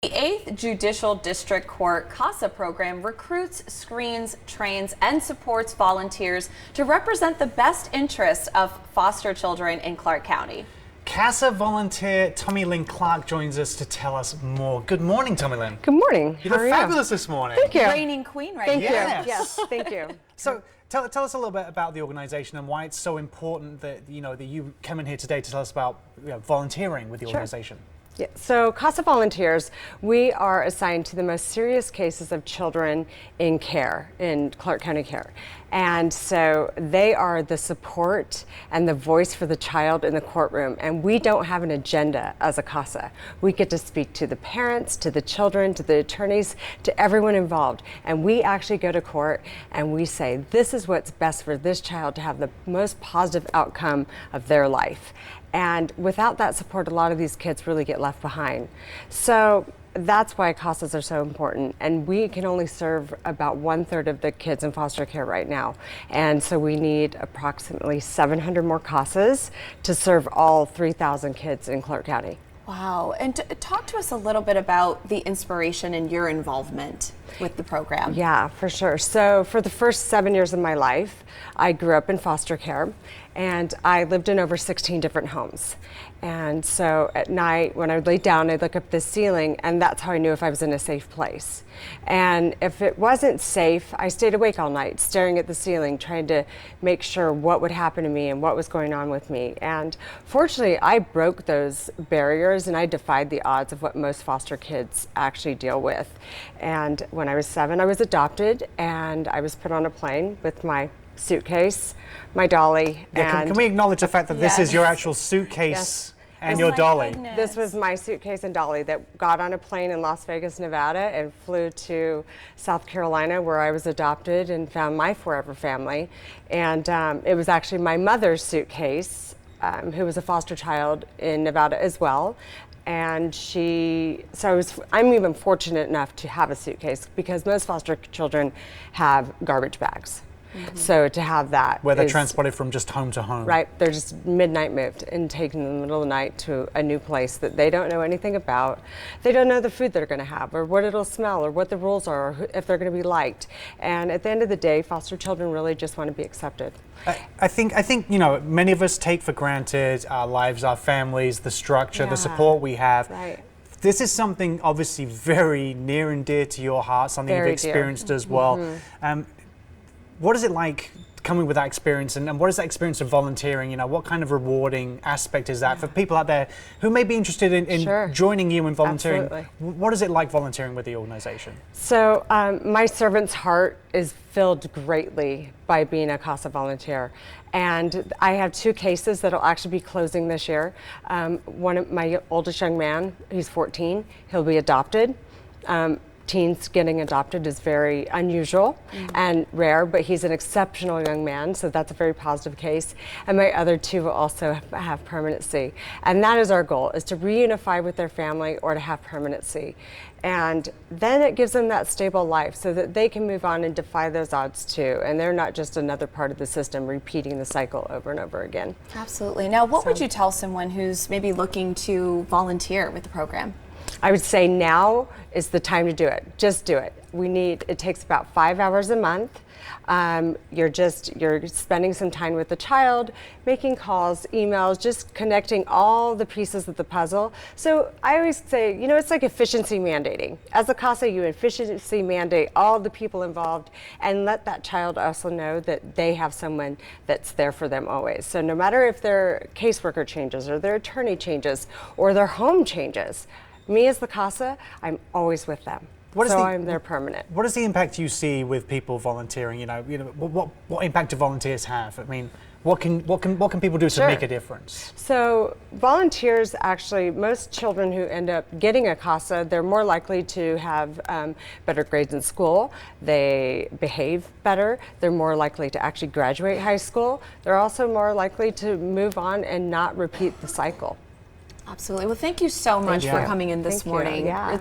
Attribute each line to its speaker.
Speaker 1: The 8th Judicial District Court CASA program recruits, screens, trains, and supports volunteers to represent the best interests of foster children in Clark County.
Speaker 2: CASA volunteer Tommy Lynn Clark joins us to tell us more. Good morning, Tommy Lynn.
Speaker 3: Good morning.
Speaker 2: You look fabulous this morning.
Speaker 3: Thank you.
Speaker 1: Reigning queen right
Speaker 3: Thank
Speaker 1: here.
Speaker 3: you. Yes, thank you.
Speaker 2: So tell us a little bit about the organization and why it's so important that you come in here today to tell us about volunteering with the organization.
Speaker 3: Yeah. So CASA volunteers, we are assigned to the most serious cases of children in care, in Clark County care. And so they are the support and the voice for the child in the courtroom. And we don't have an agenda as a CASA. We get to speak to the parents, to the children, to the attorneys, to everyone involved. And we actually go to court and we say, this is what's best for this child to have the most positive outcome of their life. And without that support, a lot of these kids really get left behind. So that's why CASAs are so important. And we can only serve about 1/3 of the kids in foster care right now. And so we need approximately 700 more CASAs to serve all 3,000 kids in Clark County.
Speaker 1: Wow. And talk to us a little bit about the inspiration and your involvement with the program.
Speaker 3: Yeah, for sure. So for the first 7 years of my life, I grew up in foster care and I lived in over 16 different homes. And so at night when I would lay down, I'd look up the ceiling and that's how I knew if I was in a safe place. And if it wasn't safe, I stayed awake all night staring at the ceiling, trying to make sure what would happen to me and what was going on with me. And fortunately, I broke those barriers and I defied the odds of what most foster kids actually deal with. And when I was 7, I was adopted and I was put on a plane with my suitcase, my dolly.
Speaker 2: Yeah, can we acknowledge the fact that this is your actual suitcase and your dolly?
Speaker 1: Goodness.
Speaker 3: This was my suitcase and dolly that got on a plane in Las Vegas, Nevada and flew to South Carolina where I was adopted and found my forever family. And it was actually my mother's suitcase, who was a foster child in Nevada as well. And I'm even fortunate enough to have a suitcase because most foster children have garbage bags. Mm-hmm. So to have that,
Speaker 2: where they're transported from just home to home.
Speaker 3: Right, they're just midnight moved and taken in the middle of the night to a new place that they don't know anything about. They don't know the food they're going to have or what it'll smell or what the rules are or if they're going to be liked. And at the end of the day, foster children really just want to be accepted.
Speaker 2: I think many of us take for granted our lives, our families, the structure, the support we have.
Speaker 3: Right.
Speaker 2: This is something obviously very near and dear to your heart, something you've experienced as well. Mm-hmm. What is it like coming with that experience and what is that experience of volunteering? What kind of rewarding aspect is that for people out there who may be interested in joining you in volunteering?
Speaker 3: Absolutely.
Speaker 2: What is it like volunteering with the organization?
Speaker 3: So my servant's heart is filled greatly by being a CASA volunteer. And I have 2 cases that'll actually be closing this year. One of my oldest young man, he's 14, he'll be adopted. Teens getting adopted is very unusual and rare, but he's an exceptional young man, so that's a very positive case. And my other 2 will also have permanency. And that is our goal, is to reunify with their family or to have permanency. And then it gives them that stable life so that they can move on and defy those odds too. And they're not just another part of the system repeating the cycle over and over again.
Speaker 1: Absolutely. Now, what would you tell someone who's maybe looking to volunteer with the program?
Speaker 3: I would say now is the time to do it. Just do it. It takes about 5 hours a month. You're spending some time with the child, making calls, emails, just connecting all the pieces of the puzzle. So I always say, it's like efficiency mandating. As a CASA, you efficiency mandate all the people involved and let that child also know that they have someone that's there for them always. So no matter if their caseworker changes or their attorney changes or their home changes, me as the CASA, I'm always with them. I'm there permanent.
Speaker 2: What is the impact you see with people volunteering? What impact do volunteers have? I mean, what can people do to make a difference?
Speaker 3: So volunteers, actually, most children who end up getting a CASA, they're more likely to have better grades in school. They behave better. They're more likely to actually graduate high school. They're also more likely to move on and not repeat the cycle.
Speaker 1: Absolutely. Well, thank you so much for coming in this morning.
Speaker 3: Yeah.